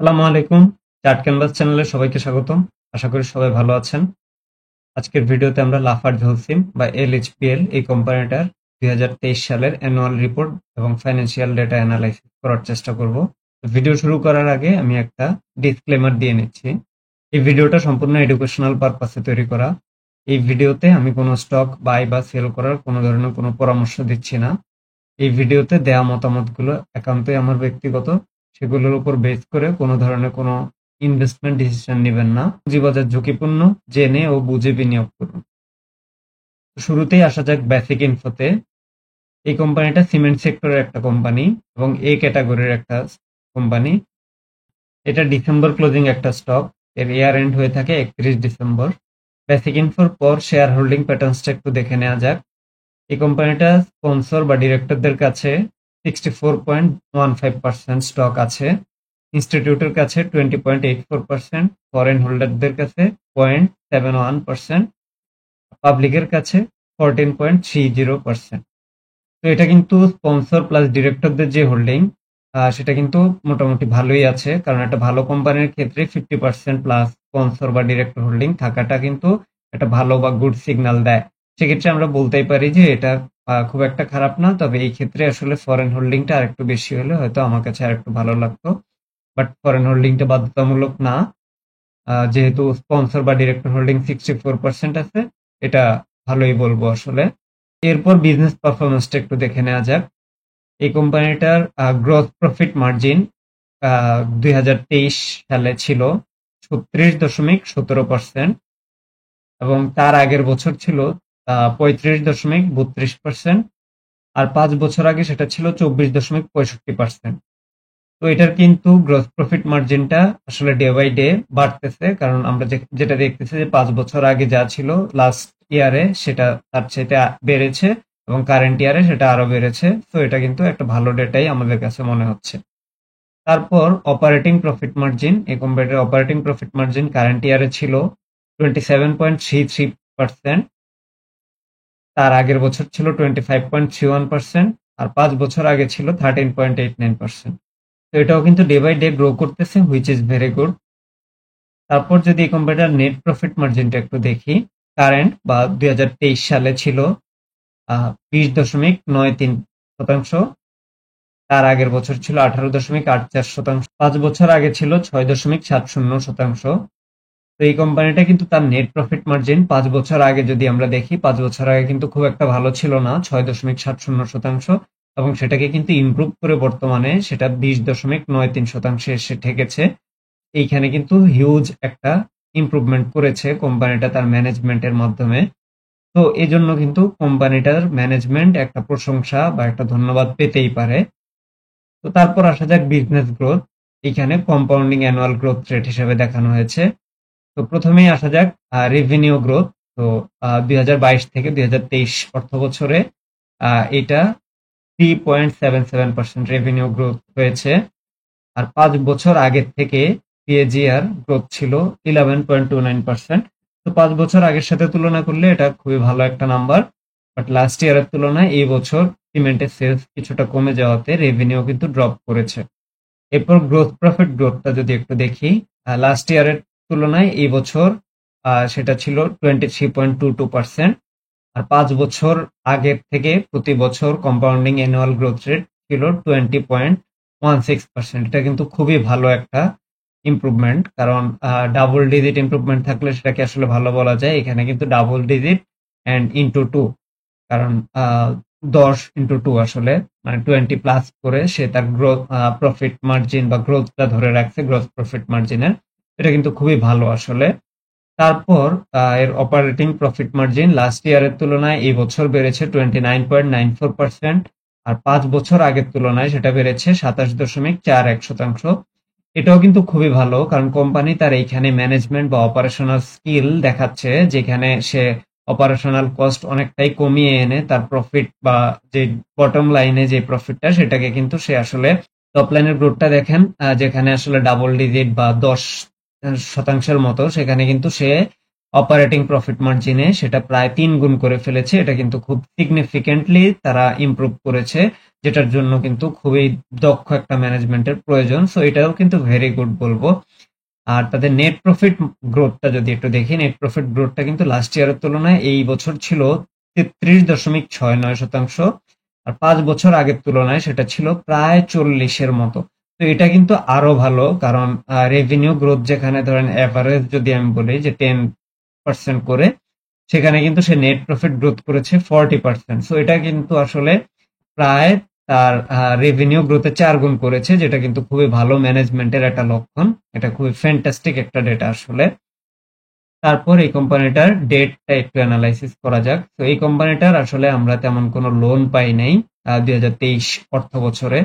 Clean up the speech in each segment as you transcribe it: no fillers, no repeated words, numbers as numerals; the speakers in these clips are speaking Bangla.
আসসালামু আলাইকুম। চার্ট ক্যানভাস চ্যানেলে সবাইকে স্বাগতম। আশা করি সবাই ভালো আছেন। আজকের ভিডিওতে আমরা লাফার্জ হোলসিম বা এলএইচপিএল এই কোম্পানিটার 2023 সালের অ্যানুয়াল রিপোর্ট এবং ফাইন্যান্সিয়াল ডেটা অ্যানালাইসিস করার চেষ্টা করব। ভিডিও শুরু করার আগে আমি একটা ডিসক্লেমার দিয়ে নিচ্ছি। এই ভিডিওটা সম্পূর্ণ এডুকেশনাল পারপাসে তৈরি করা। এই ভিডিওতে আমি কোনো স্টক বাই বা সেল করার কোনো ধরনের কোনো পরামর্শ দিচ্ছি না। এই ভিডিওতে দেয়া মতামতগুলো একান্তই আমার ব্যক্তিগত, সেগুলোর উপর বেস করে কোনো ধরনের কোনো ইনভেস্টমেন্ট ডিসিশন নেবেন না। পুঁজিবাজার ঝুঁকিপূর্ণ, জেনে ও বুঝে বিনিয়োগ করুন। শুরুতেই আসা যাক বেসিক ইনফোতে। এই কোম্পানিটা সিমেন্ট সেক্টরের একটা কোম্পানি এবং এ ক্যাটাগরির একটা কোম্পানি। এটা ডিসেম্বর ক্লোজিং একটা স্টক। এর ইয়ার এন্ড হয়ে থাকে 31 ডিসেম্বর। বেসিক ইনফোর পর শেয়ার হোল্ডিং প্যাটার্নসটা একটু দেখে নেওয়া যাক। এই কোম্পানিটা স্পন্সর বা ডিরেক্টরদের কাছে 64.15% স্টক আছে, ইনস্টিটিউটের কাছে 20.84%, ফরেন হোল্ডারদের কাছে 0.71%, পাবলিকের কাছে 14.30%। তো এটা কিন্তু স্পন্সর প্লাস ডিরেক্টরদের যে হোল্ডিং, সেটা কিন্তু মোটামুটি ভালোই আছে, কারণ একটা ভালো কোম্পানির ক্ষেত্রে 50% প্লাস স্পন্সর বা ডিরেক্টর হোল্ডিং থাকাটা কিন্তু একটা ভালো বা গুড সিগন্যাল দেয়। সেক্ষেত্রে আমরা বলতেই পারি যে এটা খুব একটা খারাপ না, তবে এই ক্ষেত্রে আসলে ফরেন হোল্ডিংটা আরেকটু বেশি হলে হয়তো আমার কাছে আরেকটু ভালো লাগতো। বাট ফরেন হোল্ডিংটা বাধ্যতামূলক না। যেহেতু স্পন্সর বা ডিরেক্টর হোল্ডিং 64% আছে, এটা ভালোই বলবো আসলে। এরপর বিজনেস পারফরমেন্সটা একটু দেখে নেওয়া যাক। এই কোম্পানিটার গ্রস প্রফিট মার্জিন 2023 সালে ছিল 36.17%, এবং তার আগের বছর ছিল 35.32%, আর 5 বছর আগে সেটা ছিল 24.65%। তো এটার কিন্তু গ্রস প্রফিট মার্জিনটা আসলে ডে বাই ডে বাড়তেছে, কারণ আমরা যেটা দেখতেছি যে 5 বছর আগে যা ছিল লাস্ট ইয়ারে সেটা তার চাইতে বেড়েছে, এবং কারেন্ট ইয়ারে সেটা আরো বেড়েছে। তো এটা কিন্তু একটা ভালো ডেটাই আমাদের কাছে মনে হচ্ছে। তারপর অপারেটিং প্রফিট মার্জিন, এই কোম্পানিটার অপারেটিং প্রফিট মার্জিন কারেন্ট ইয়ারে ছিল 27.33%, তার আগের বছর ছিল 25.31%, আর 5 বছর আগে ছিল 13.89%। তো এটাও কিন্তু ডে বাই ডে গ্রো করতেছে, হুইচ ইজ ভেরি গুড। তারপর যদি এই কোম্পানিটার নেট প্রফিট মার্জিনটা একটু দেখি, কারেন্ট বা 2023 সালে ছিল 20.93%, তার আগের বছর ছিল 18.84%, 5 বছর আগে ছিল 6.70%। তো এই কোম্পানিটা কিন্তু তার নেট প্রফিট মার্জিন 5 বছর আগে যদি আমরা দেখি, 5 বছর আগে কিন্তু খুব একটা ভালো ছিল না, 6.70%, এবং সেটাকে কিন্তু ইমপ্রুভ করে বর্তমানে সেটা 20.93% এসে ঠেকেছে। এইখানে কিন্তু হিউজ একটা ইমপ্রুভমেন্ট করেছে কোম্পানিটা তার ম্যানেজমেন্টের মাধ্যমে। তো এই জন্য কিন্তু কোম্পানিটার ম্যানেজমেন্ট একটা প্রশংসা বা একটা ধন্যবাদ পেতেই পারে। তো তারপর আসা যাক বিজনেস গ্রোথ। এখানে কম্পাউন্ডিং অ্যানুয়াল গ্রোথ রেট হিসেবে দেখানো হয়েছে। তো প্রথমেই আসা যাক রেভিনিউ গ্রোথ। তো 2022 থেকে 2023 অর্থ বছরে এটা 3.77% রেভিনিউ গ্রোথ হয়েছে, আর 5 বছর আগের থেকে সিএজিআর গ্রোথ ছিল 11.29%। তো 5 বছর আগের সাথে তুলনা করলে এটা খুবই ভালো একটা নাম্বার। বাট লাস্ট ইয়ারের তুলনায় এই বছর সিমেন্টের সেলস কিছুটা কমে যাওয়াতে রেভিনিউ কিন্তু ড্রপ করেছে। এরপর গ্রোথ প্রফিট গ্রোথটা যদি একটু দেখি, লাস্ট ইয়ারের তুলনায় এই বছর সেটা ছিল 23.22%, আর 5 বছর আগের থেকে প্রতি বছর কম্পাউন্ডিং অ্যানুয়াল গ্রোথ রেট ছিল 20.16%। এটা কিন্তু খুবই ভালো একটা ইমপ্রুভমেন্ট, কারণ ডাবল ডিজিট ইমপ্রুভমেন্ট থাকলে সেটাকে আসলে ভালো বলা যায়। এখানে কিন্তু double digit and into two, কারণ 10 into 2 আসলে মানে 20 প্লাস করে সে তার গ্রোথ প্রফিট মার্জিন বা গ্রোথটা ধরে রাখছে গ্রোথ প্রফিট মার্জিনের। এটা কিন্তু খুবই ভালো আসলে। তারপর এর অপারেটিং প্রফিট মার্জিন লাস্ট ইয়ারের তুলনায় এই বছর বেড়েছে 29.94%, আর 5 বছর আগের তুলনায় সেটা বেড়েছে 27.41%। এটাও কিন্তু খুবই ভালো, কারণ কোম্পানি তার এইখানে ম্যানেজমেন্ট বা অপারেশনাল স্কিল দেখাচ্ছে, যেখানে সে অপারেশনাল কস্ট অনেকটাই কমিয়ে এনে তার প্রফিট বা যে বটম লাইনে যে প্রফিটটা সেটাকে কিন্তু সে আসলে টপ লাইনের গ্রোথটা দেখেন, যেখানে আসলে ডাবল ডিজিট বা 10% মতো, সেখানে কিন্তু সে অপারেটিং প্রফিট মার্জিনে সেটা প্রায় 3 গুণ করে ফেলেছে। এটা কিন্তু খুব সিগনিফিকেন্টলি তারা ইমপ্রুভ করেছে, যেটার জন্য কিন্তু খুবই দক্ষ একটা ম্যানেজমেন্টের প্রয়োজন। সো এটাও কিন্তু ভেরি গুড বলবো। আর তাদের নেট প্রফিট গ্রোথটা যদি একটু দেখি, নেট প্রফিট গ্রোথটা কিন্তু লাস্ট ইয়ারের তুলনায় এই বছর ছিল 33.69%। আর 5 বছর আগের তুলনায় সেটা ছিল প্রায় 40-এর মতো। তো এটা কিন্তু আরো ভালো, কারণ রেভিনিউ গ্রোথ যেখানে ধরেন এভারেজ যদি আমি বলি যে 10% করে, সেখানে কিন্তু সে নেট প্রফিট গ্রোথ করেছে 40%। সো এটা কিন্তু আসলে প্রায় তার রেভিনিউ গ্রোথে 4 গুণ করেছে, যেটা কিন্তু খুবই ভালো ম্যানেজমেন্টের একটা লক্ষণ। এটা খুবই ফ্যান্টাস্টিক একটা ডেটা আসলে। তারপর এই কোম্পানিটার ডেটটা একটু অ্যানালাইসিস করা যাক। তো এই কোম্পানিটার আসলে আমরা তেমন কোনো লোন পাই নাই 2023 অর্থ বছরে।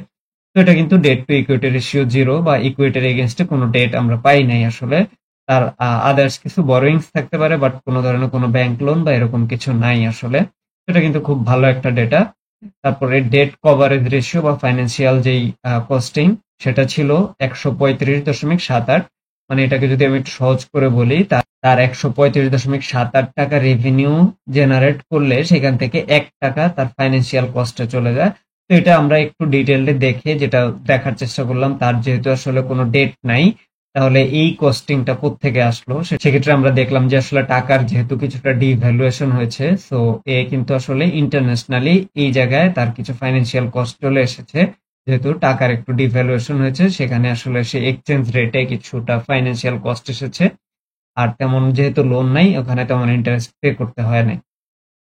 তো এটা কিন্তু ডেট টু ইকুইটি রেশিও 0 বা ইকুইটির এগেনস্টে কোনো ডেট আমরা পাই নাই আসলে। তার আদার্স কিছু বরোয়িংস থাকতে পারে, বাট কোনো ধরনের কোনো ব্যাংক লোন বা এরকম কিছু নাই আসলে। এটা কিন্তু খুব ভালো একটা ডেটা। তারপরে ডেট কভারেজ রেশিও বা ফাইন্যান্সিয়াল যেই কস্টিং, সেটা ছিল 135.78। মানে এটাকে যদি আমি একটু সহজ করে বলি, তার 135.78 টাকা রেভিনিউ জেনারেট করলে সেখান থেকে 1 টাকা তার ফাইন্যান্সিয়াল কস্টে চলে যায়। তো এটা আমরা একটু ডিটেইলে দেখে যেটা দেখার চেষ্টা করলাম, তার যেহেতু আসলে কোনো ডেট নাই, তাহলে এই কস্টিংটা কোত্থেকে আসলো। সেক্ষেত্রে আমরা দেখলাম যে আসলে টাকার যেহেতু কিছুটা ডিভ্যালুয়েশন হয়েছে, সো এ কিন্তু আসলে ইন্টারন্যাশনালি এই জায়গায় তার কিছু ফাইন্যান্সিয়াল কস্ট চলে এসেছে। যেহেতু টাকার একটু ডিভ্যালুয়েশন হয়েছে, সেখানে আসলে সে এক্সচেঞ্জ রেটে কিছুটা ফাইন্যান্সিয়াল কস্ট এসেছে। আর তেমন যেহেতু লোন নাই, ওখানে তেমন ইন্টারেস্ট পে করতে হয় নাই।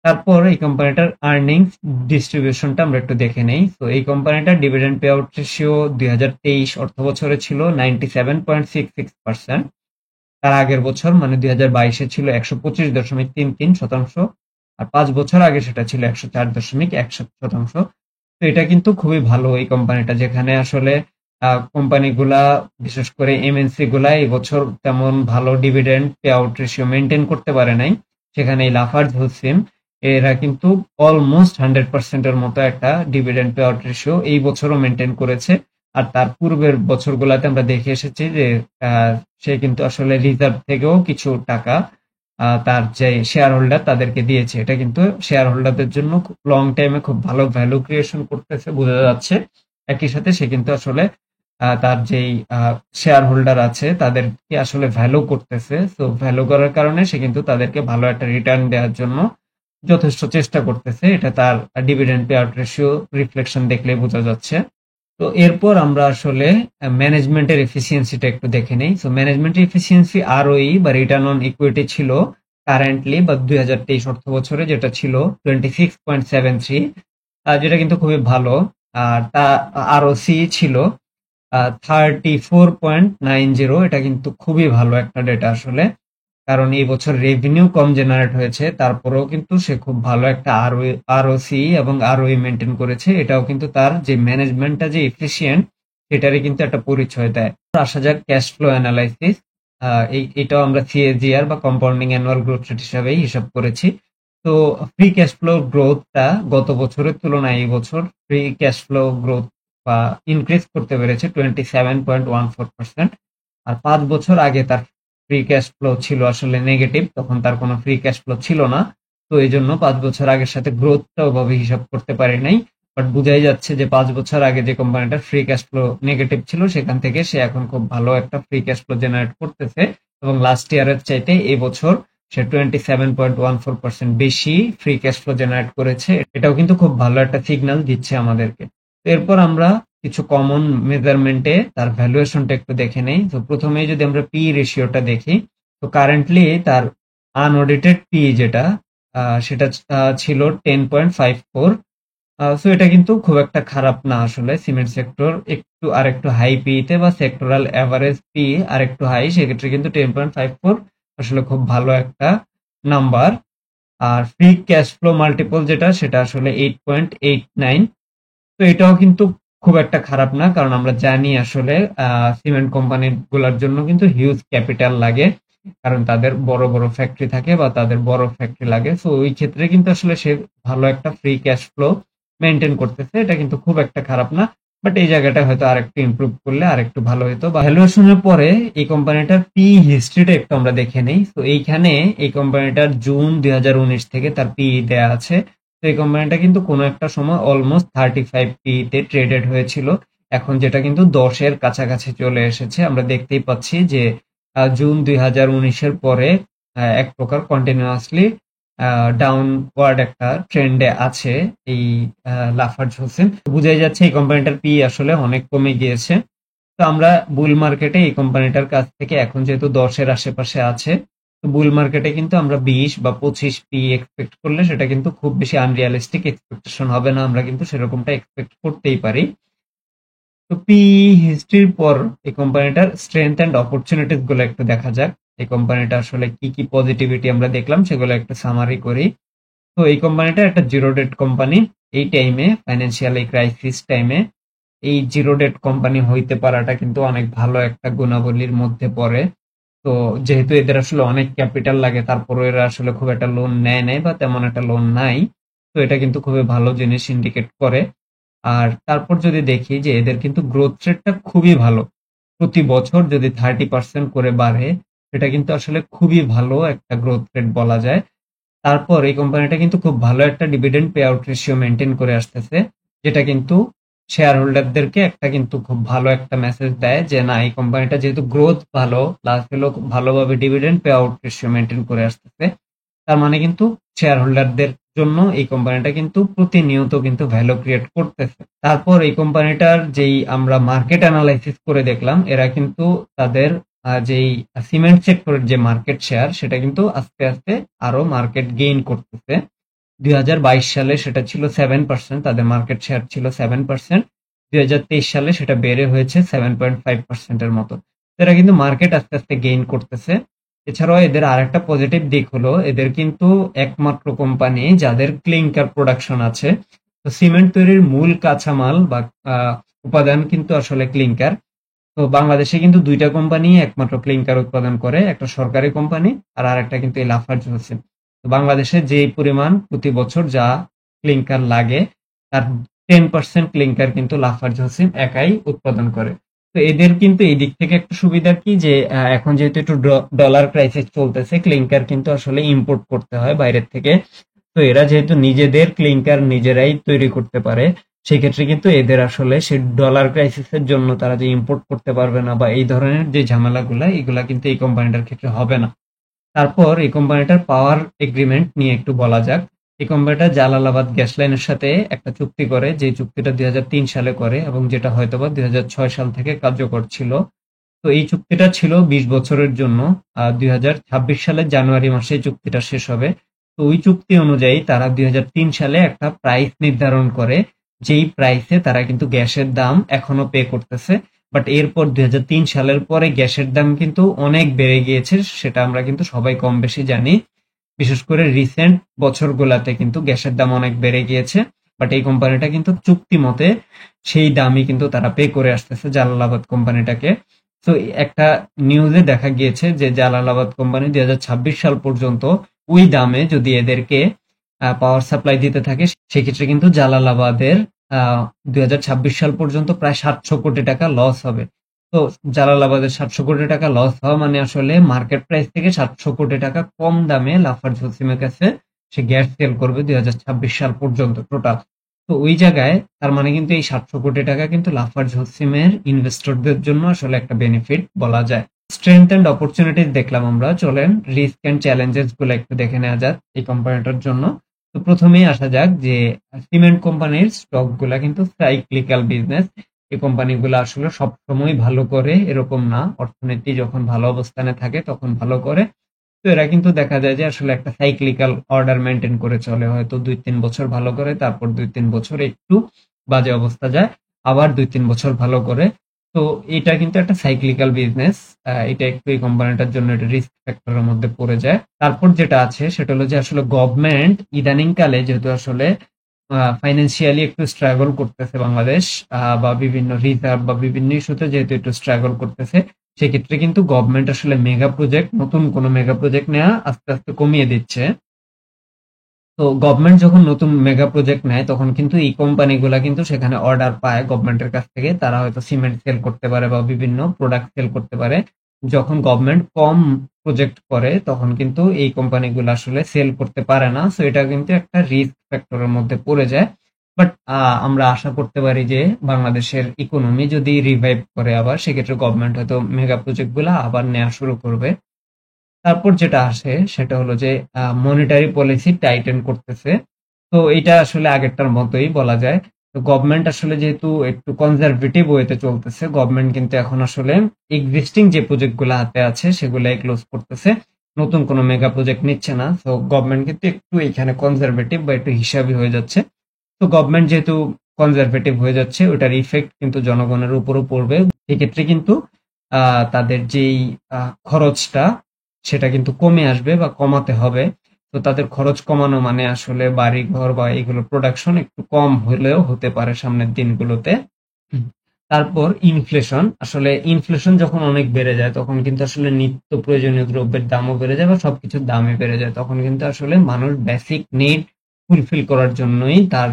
তারপর এই কোম্পানিটার আর্নিংস ডিস্ট্রিবিউশনটা আমরা একটু দেখে নেই। তো এই কোম্পানিটার ডিভিডেন্ড পে আউট রেশিও 2023 অর্থ বছরে ছিল 97.66%। তার আগের বছর মানে 2022-এ ছিল 125.33%। আর 5 বছর আগে সেটা ছিল 104.61%। তো এটা কিন্তু খুবই ভালো এই কোম্পানিটা, যেখানে আসলে কোম্পানিগুলা বিশেষ করে এমএনসি গুলা এই বছর তেমন ভালো dividend pay out ratio maintain করতে পারে নাই। সেখানে এই লাফার্জ হোলসিম এরা কিন্তু অলমোস্ট 100%-এর মতো একটা ডিভিডেন্ড পে আউট রেশিও এই বছরও মেনটেন করেছে। আর তার পূর্বের বছরগুলোতে আমরা দেখে এসেছি যে সে কিন্তু আসলে রিজার্ভ থেকেও কিছু টাকা তার যে শেয়ার হোল্ডার তাদেরকে দিয়েছে। এটা কিন্তু শেয়ার হোল্ডারদের জন্য লং টাইমে খুব ভালো ভ্যালু ক্রিয়েশন করতেছে বোঝা যাচ্ছে। একই সাথে সে কিন্তু আসলে তার যেই শেয়ার হোল্ডার আছে তাদেরকে আসলে ভ্যালু করতেছে। তো ভ্যালু করার কারণে সে কিন্তু তাদেরকে ভালো একটা রিটার্ন দেওয়ার জন্য যথেষ্ট চেষ্টা করতেছে। এটা তার dividend pay out ratio reflection দেখলে বোঝা যাচ্ছে। তো এরপর আমরা আসলে ম্যানেজমেন্টের এফিসিয়েন্সিটা একটু দেখে নেই। সো ম্যানেজমেন্টের এফিসিয়েন্সি আরওই বা রিটার্ন অন ইকুইটি ছিল কারেন্টলি বা 2023 অর্থ বছরে যেটা ছিল 26.73, যেটা কিন্তু খুবই ভালো। আর তা আরওসি ছিল 34.90। এটা কিন্তু খুবই ভালো একটা ডেটা আসলে, কারণ এই বছর রেভিনিউ কম জেনারেট হয়েছে, তারপরেও কিন্তু সে খুব ভালো একটা আরওসি এবং আরওই মেনটেন করেছে। এটাও কিন্তু তার যে ম্যানেজমেন্টটা যে এফিসিয়েন্ট, সেটারই কিন্তু একটা পরিচয় দেয়। আসা যাক ক্যাশ ফ্লো অ্যানালাইসিস। এটাও আমরা সিএজিআর বা কম্পাউন্ডিং অ্যানুয়াল গ্রোথ রেট হিসাবেই হিসাব করেছি। তো ফ্রি ক্যাশ ফ্লো গ্রোথটা গত বছরের তুলনায় এই বছর ফ্রি ক্যাশ ফ্লো গ্রোথ বা ইনক্রিজ করতে পেরেছে 27.14%। আর 5 বছর আগে তার ফ্রি ক্যাশ ফ্লো ছিল আসলে নেগেটিভ, তখন তার কোনো ফ্রি ক্যাশ ফ্লো ছিল না। তো এই জন্য 5 বছর আগের সাথে গ্রোথটা ওভাবে হিসাব করতে পারি নাই। বাট বোঝাই যাচ্ছে যে 5 বছর আগে যে কোম্পানিটার ফ্রি ক্যাশ ফ্লো নেগেটিভ ছিল, সেখান থেকে সে এখন খুব ভালো একটা ফ্রি ক্যাশ ফ্লো জেনারেট করতেছে। এবং লাস্ট ইয়ারের চাইতে এই বছর সে 27.14% বেশি ফ্রি ক্যাশ ফ্লো জেনারেট করেছে। এটাও কিন্তু খুব ভালো একটা সিগন্যাল দিচ্ছে আমাদেরকে। এরপর আমরা কিছু কমন মেজারমেন্টে তার ভ্যালুয়েশনটা একটু দেখে নেই। তো প্রথমেই যদি আমরা পি রেশিওটা দেখি, তো কারেন্টলি তার আনঅডিটেড পি যেটা সেটা ছিল 10.54। সো এটা কিন্তু খুব একটা খারাপ না আসলে। সিমেন্ট সেক্টর একটু আরেকটু হাই পিতে বা সেক্টরাল এভারেজ পি আরেকটু হাই, সেক্ষেত্রে কিন্তু 10.54 আসলে খুব ভালো একটা নাম্বার। আর ফ্রি ক্যাশ ফ্লো মাল্টিপল যেটা, সেটা আসলে 8.89। তো এটাও কিন্তু খুব একটা খারাপ না, কারণ আমরা জানি আসলে সিমেন্ট কোম্পানি গুলার জন্য কিন্তু হিউজ ক্যাপিটাল লাগে, কারণ তাদের বড় বড় ফ্যাক্টরি থাকে বা তাদের বড় ফ্যাক্টরি লাগে। তো ওই ক্ষেত্রে কিন্তু আসলে সে ভালো একটা ফ্রি ক্যাশ ফ্লো মেনটেন করতেছে, এটা কিন্তু খুব একটা খারাপ না। বাট এই জায়গাটা হয়তো আরেকটু ইমপ্রুভ করলে আরেকটু ভালো হতো। বা ভ্যালুয়েশনের পরে এই কোম্পানিটার পি হিস্ট্রিটা একটু আমরা দেখে নেই। তো এইখানে এই কোম্পানিটার জুন 2019 থেকে তার পি দেয়া আছে। তো এই কোম্পানিটা কিন্তু কোনো একটা সময় অলমোস্ট 35 পি তে ট্রেডেড হয়েছিল। এখন যেটা কিন্তু 10-এর কাছাকাছি চলে এসেছে। আমরা দেখতেই পাচ্ছি যে জুন 2019-এর পরে এক প্রকার কন্টিনিউয়াসলি ডাউনওয়ার্ড একটা ট্রেন্ডে আছে এই লাফার্জ হোসেন। বোঝাই যাচ্ছে এই কোম্পানিটার পি আসলে অনেক কমে গিয়েছে। তো আমরা বুল মার্কেটে এই কোম্পানিটার কাছ থেকে এখন যেহেতু 10-এর আশেপাশে আছে, তো বুল মার্কেটে কিন্তু আমরা 20 বা 25 পি এক্সপেক্ট করলে সেটা কিন্তু খুব বেশি আনরিয়ালিস্টিক এক্সপেকটেশন হবে না। আমরা কিন্তু সেরকমটা এক্সপেক্ট করতেই পারি। তো পি হিস্ট্রির পর এই কোম্পানিটার স্ট্রেংথ এন্ড অপরচুনিটিস গুলো একটু দেখা যাক। এই কোম্পানিটা আসলে কি কি পজিটিভিটি আমরা দেখলাম সেগুলো একটু সামারি করি। তো এই কোম্পানিটা একটা জিরো ডেট কোম্পানি। এই টাইমে ফাইন্যান্সিয়াল এই ক্রাইসিস টাইমে এই জিরো ডেট কোম্পানি হইতে পারাটা কিন্তু অনেক ভালো একটা গুণাবলীর মধ্যে পড়ে। তো যেহেতু এদের আসলে অনেক ক্যাপিটাল লাগে, তারপরে এরা আসলে খুব একটা লোন নেয় নাই বা তেমন একটা লোন নাই। তো এটা কিন্তু খুবই ভালো জিনিস ইন্ডিকেট করে। আর তারপর যদি দেখি যে এদের কিন্তু গ্রোথ রেটটা খুবই ভালো। প্রতি বছর যদি 30% করে বাড়ে, সেটা কিন্তু আসলে খুবই ভালো একটা গ্রোথ রেট বলা যায়। তারপর এই কোম্পানিটা কিন্তু খুব ভালো একটা dividend pay out ratio maintain করে আসতেছে, যেটা কিন্তু শেয়ার হোল্ডারদেরকে একটা কিন্তু খুব ভালো একটা মেসেজ দেয় যে না, এই কোম্পানিটা যেহেতু গ্রোথ ভালো প্লাস হলো খুব ভালোভাবে dividend pay out ratio maintain করে আসতেছে, তার মানে কিন্তু শেয়ার হোল্ডারদের জন্য এই কোম্পানিটা কিন্তু প্রতিনিয়ত কিন্তু ভ্যালু ক্রিয়েট করতেছে। তারপর এই কোম্পানিটার যেই আমরা মার্কেট অ্যানালাইসিস করে দেখলাম, এরা কিন্তু তাদের যেই সিমেন্ট সেক্টরের যে মার্কেট শেয়ার সেটা কিন্তু আস্তে আস্তে আরো মার্কেট গেইন করতেছে। 2022 সালে সেটা ছিল 7%, তাদের মার্কেট শেয়ার ছিল 7%। 2023 সালে সেটা বেড়ে হয়েছে 7.5% এর মতো। এরা কিন্তু মার্কেট আস্তে আস্তে গেইন করতেছে। এছাড়াও এদের আরেকটা পজিটিভ দিক হলো এদের কিন্তু একমাত্র কোম্পানি যাদের ক্লিংকার প্রোডাকশন আছে। তো সিমেন্ট তৈরির মূল কাঁচামাল বা উপাদান কিন্তু আসলে ক্লিংকার। তো বাংলাদেশে কিন্তু দুইটা কোম্পানি একমাত্র ক্লিংকার উৎপাদন করে, একটা সরকারি কোম্পানি আর আরেকটা কিন্তু এই লাফার্জ হোসেন। তো বাংলাদেশে যে পরিমাণ প্রতি বছর যা ক্লিংকার লাগে তার 10% ক্লিংকার কিন্তু লাফার্জ হোসেন একাই উৎপাদন করে। তো এদের কিন্তু এই দিক থেকে একটা সুবিধা কি যে এখন যেহেতু একটু ডলার ক্রাইসিস চলতেছে, ক্লিংকার কিন্তু আসলে ইম্পোর্ট করতে হয় বাইরের থেকে। তো এরা যেহেতু নিজেদের ক্লিংকার নিজেরাই তৈরি করতে পারে, সেক্ষেত্রে কিন্তু এদের আসলে সে ডলার ক্রাইসিসের জন্য তারা যে ইম্পোর্ট করতে পারবে না বা এই ধরনের যে ঝামেলাগুলা এগুলা কিন্তু এই কোম্পানিটার ক্ষেত্রে হবে না। তারপর এই কোম্পানিটার পাওয়ার এগ্রিমেন্ট নিয়ে একটু বলা যাক। এই কোম্পানিটা জালালাবাদ গ্যাস লাইনের সাথে একটা চুক্তি করে, যে চুক্তিটা 2003 সালে করে এবং যেটা হয়তোবা 2006 সাল থেকে কার্যকর ছিল। তো এই চুক্তিটা ছিল 20 বছরের জন্য। 2026 সালের জানুয়ারি মাসে এই চুক্তিটা শেষ হবে। তো ওই চুক্তি অনুযায়ী তারা 2003 সালে একটা প্রাইস নির্ধারণ করে, যেই প্রাইসে তারা কিন্তু গ্যাসের দাম এখনো পে করতেছে। বাট এরপর 2003 সালের পরে গ্যাসের দাম কিন্তু অনেক বেড়ে গিয়েছে, সেটা আমরা কিন্তু সবাই কম বেশি জানি। বিশেষ করে রিসেন্ট বছরগুলাতে কিন্তু গ্যাসের দাম অনেক বেড়ে গিয়েছে। বাট এই কোম্পানিটা কিন্তু চুক্তি মতে সেই দামই কিন্তু তারা পে করে আসতেছে জালালাবাদ কোম্পানিটাকে। তো একটা নিউজে দেখা গিয়েছে যে জালালাবাদ কোম্পানি 2026 সাল পর্যন্ত ওই দামে যদি এদেরকে পাওয়ার সাপ্লাই দিতে থাকে, সেক্ষেত্রে কিন্তু জালালাবাদের 2026 সাল পর্যন্ত প্রায় 700 কোটি টাকা লস হবে। তো জালালাবাদের 700 কোটি টাকা লস হওয়া মানে আসলে মার্কেট প্রাইস থেকে 700 কোটি টাকা কম দামে লাফার্জ হোসিমের কাছে সে গ্যাস সেল করবে 2026 সাল পর্যন্ত টোটাল। তো ওই জায়গায় তার মানে কিন্তু এই 700 কোটি টাকা কিন্তু লাফার্জ হোসিমের ইনভেস্টরদের জন্য আসলে একটা বেনিফিট বলা যায়। স্ট্রেংথ এন্ড অপরচুনিটিস দেখলাম আমরা, চলেন রিস্ক এন্ড চ্যালেঞ্জেস গুলো একটু দেখে নেওয়া যাক এই কোম্পানিটার জন্য। তো প্রথমেই আসা যাক যে সিমেন্ট কোম্পানির স্টক গুলা কিন্তু সাইক্লিক্যাল বিজনেস। এই কোম্পানিগুলো আসলে সবসময় ভালো করে এরকম না, অর্থনীতি যখন ভালো অবস্থানে থাকে তখন ভালো করে। তো এরা কিন্তু দেখা যায় যে আসলে একটা সাইক্লিক্যাল অর্ডার মেনটেন করে চলে, হয়তো 2-3 বছর ভালো করে, তারপর 2-3 বছর একটু বাজে অবস্থা যায়, আবার 2-3 বছর ভালো করে। তো এটা কিন্তু একটা সাইক্লিক্যাল বিজনেস। এটা একটু এই কোম্পানিটার জন্য একটা রিস্ক ফ্যাক্টরের মধ্যে পড়ে যায়। তারপর যেটা আছে সেটা হলো যে আসলে গভর্নমেন্ট ইদানিং কালে যেহেতু আসলে ফাইন্যান্সিয়ালি একটু স্ট্রাগল করতেছে বাংলাদেশ, বা বিভিন্ন রিজার্ভ বা বিভিন্ন ইস্যুতে যেহেতু একটু স্ট্রাগল করতেছে, সেক্ষেত্রে কিন্তু গভর্নমেন্ট আসলে মেগা প্রজেক্ট, নতুন কোনো মেগা প্রজেক্ট নেওয়া আস্তে আস্তে কমিয়ে দিচ্ছে। তো গভর্নমেন্ট যখন নতুন মেগা প্রজেক্ট নেয় তখন কিন্তু এই কোম্পানিগুলা কিন্তু সেখানে অর্ডার পায় গভর্নমেন্টের কাছ থেকে। তারা হয়তো সিমেন্ট সেল করতে পারে বা বিভিন্ন প্রোডাক্ট সেল করতে পারে। যখন গভর্নমেন্ট কম প্রজেক্ট করে তখন কিন্তু এই কোম্পানিগুলো আসলে সেল করতে পারে না। সো এটা কিন্তু একটা রিস্ক ফ্যাক্টরের মধ্যে পড়ে যায়। বাট আমরা আশা করতে পারি যে বাংলাদেশের ইকোনমি যদি রিভাইভ করে আবার, সেক্ষেত্রে গভর্নমেন্ট হয়তো মেগা প্রজেক্ট গুলা আবার নেওয়া শুরু করবে। তারপর যেটা আসে সেটা হলো যে মনিটারি পলিসি টাইটেন করতেছে। তো এটা আসলে আগেরটার মতোই বলা যায়। তো গভর্নমেন্ট আসলে যেহেতু একটু কনজারভেটিভ ওয়েতে চলতেছে, গভর্নমেন্ট কিন্তু এখন আসলে এক্সিস্টিং যে প্রজেক্ট গুলো হাতে আছে সেগুলাই ক্লোজ করতেছে, নতুন কোনো মেগা প্রজেক্ট নিচ্ছে না। তো গভর্নমেন্ট কিন্তু একটু এখানে কনজারভেটিভ বা একটু হিসাবি হয়ে যাচ্ছে। তো গভর্নমেন্ট যেহেতু কনজারভেটিভ হয়ে যাচ্ছে, ওটার ইফেক্ট কিন্তু জনগণের উপরও পড়বে। এক্ষেত্রে কিন্তু তাদের যেই খরচটা সেটা কিন্তু কমে আসবে বা কমাতে হবে। তো তাদের খরচ কমানো মানে আসলে বাড়ি ঘর বা এগুলো প্রোডাকশন একটু কম হলেও হতে পারে সামনের দিনগুলোতে। হুম। তারপর ইনফ্লেশন, আসলে ইনফ্লেশন যখন অনেক বেড়ে যায় তখন কিন্তু আসলে নিত্য প্রয়োজনীয় দ্রব্যের দামও বেড়ে যায় বা সবকিছুর দামই বেড়ে যায়। তখন কিন্তু আসলে মানুষ বেসিক নিড ফুলফিল করার জন্যই তার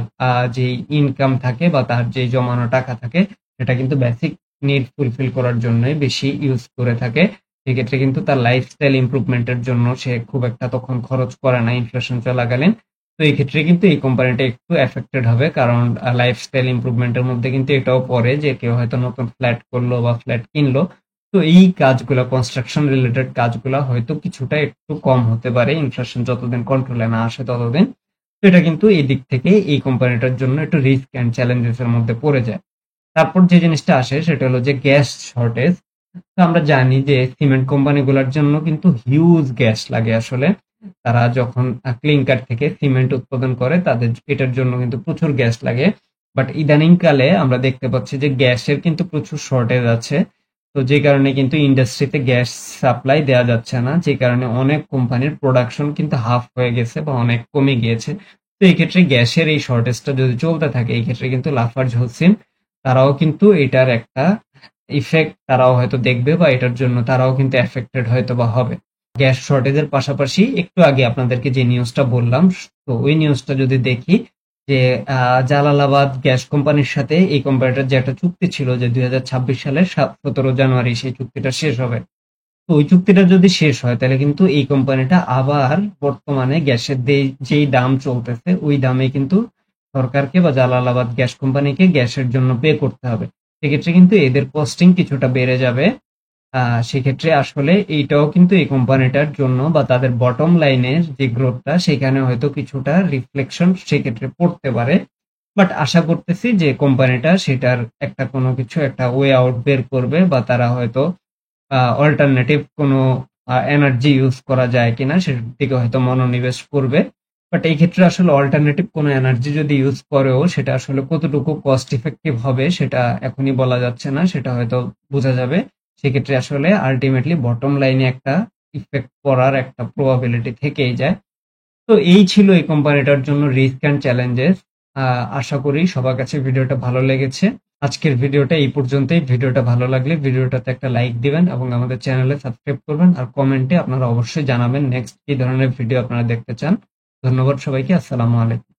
যে ইনকাম থাকে বা তার যে জমানো টাকা থাকে সেটা কিন্তু বেসিক নিড ফুলফিল করার জন্যই বেশি ইউজ করে থাকে। সেক্ষেত্রে কিন্তু তার লাইফস্টাইল ইমপ্রুভমেন্টের জন্য সে খুব একটা তখন খরচ করে না ইনফ্লেশন চলাকালীন। তো এই ক্ষেত্রে কিন্তু এই কোম্পানিটা একটু এফেক্টেড হবে, কারণ লাইফস্টাইল ইমপ্রুভমেন্টের মধ্যে কিন্তু এটাও পড়ে যে কেউ হয়তো নতুন ফ্ল্যাট করলো বা ফ্ল্যাট কিনলো। তো এই কাজগুলো, কনস্ট্রাকশন রিলেটেড কাজগুলো হয়তো কিছুটা একটু কম হতে পারে ইনফ্লেশন যতদিন কন্ট্রোলে না আসে ততদিন। তো এটা কিন্তু এই দিক থেকে এই কোম্পানিটার জন্য একটু রিস্ক অ্যান্ড চ্যালেঞ্জেস এর মধ্যে পড়ে যায়। তারপর যে জিনিসটা আসে সেটা হলো যে গ্যাস শর্টেজ। তো আমরা জানি যে সিমেন্ট কোম্পানিগুলোর জন্য কিন্তু হিউজ গ্যাস লাগে আসলে। তারা যখন ক্লিংকার থেকে সিমেন্ট উৎপাদন করে তাদের এটার জন্য কিন্তু প্রচুর গ্যাস লাগে। বাট ইদানিং কালে আমরা দেখতে পাচ্ছি যে গ্যাসের কিন্তু প্রচুর শর্টেজ আছে। তো যে কারণে কিন্তু ইন্ডাস্ট্রিতে গ্যাস সাপ্লাই দেওয়া যাচ্ছে না, যে কারণে অনেক কোম্পানির প্রোডাকশন কিন্তু হাফ হয়ে গেছে বা অনেক কমে গিয়েছে। তো এই ক্ষেত্রে গ্যাসের এই শর্টেজটা যদি চলতে থাকে, এই ক্ষেত্রে কিন্তু লাফার্জ হোসিন তারাও কিন্তু এটার একটা ইফেক্ট তারাও হয়তো দেখবে বা এটার জন্য তারাও কিন্তু এফেক্টেড হয়তো বা হবে। গ্যাস শর্টেজের পাশাপাশি একটু আগে আপনাদেরকে যে নিউজটা বললাম, তো ওই নিউজটা যদি দেখি যে জালালাবাদ গ্যাস কোম্পানির সাথে এই কোম্পানিটার যে একটা চুক্তি ছিল যে 2026 সালের 17 জানুয়ারি সেই চুক্তিটা শেষ হবে। তো ওই চুক্তিটা যদি শেষ হয় তাহলে কিন্তু এই কোম্পানিটা আবার বর্তমানে গ্যাসের যেই দাম চলতেছে ওই দামে কিন্তু সরকারকে বা জালালাবাদ গ্যাস কোম্পানিকে গ্যাসের জন্য পে করতে হবে। সেক্ষেত্রে কিন্তু এদের কস্টিং কিছুটা বেড়ে যাবে। সেক্ষেত্রে আসলে এইটাও কিন্তু এই কোম্পানিটার জন্য বা তাদের বটম লাইনের যে গ্রোথটা সেখানে হয়তো কিছুটা রিফ্লেকশন সেক্ষেত্রে পড়তে পারে। বাট আশা করতেছি যে কোম্পানিটা সেটার একটা কোনো কিছু একটা ওয়ে আউট বের করবে বা তারা হয়তো অল্টারনেটিভ কোনো এনার্জি ইউজ করা যায় কিনা সেটার দিকে হয়তো মনোনিবেশ করবে। বাট এই ক্ষেত্রে আসলে অল্টারনেটিভ কোনো এনার্জি যদি ইউজ করেও সেটা আসলে কতটুকু কস্ট ইফেক্টিভ হবে সেটা এখনই বলা যাচ্ছে না, সেটা হয়তো বোঝা যাবে। সেক্ষেত্রে আসলে আলটিমেটলি বটম লাইনে একটা ইফেক্ট পড়ার একটা প্রবাবিলিটি থেকেই যায়। তো এই ছিল এই কোম্পানিটার জন্য রিস্ক অ্যান্ড চ্যালেঞ্জেস। আশা করি সবার কাছে ভিডিওটা ভালো লেগেছে। আজকের ভিডিওটা এই পর্যন্তই। ভিডিওটা ভালো লাগলে ভিডিওটাতে একটা লাইক দিবেন এবং আমাদের চ্যানেলে সাবস্ক্রাইব করবেন, আর কমেন্টে আপনারা অবশ্যই জানাবেন নেক্সট কি ধরনের ভিডিও আপনারা দেখতে চান। ধন্যবাদ সবাইকে। আসসালামু আলাইকুম।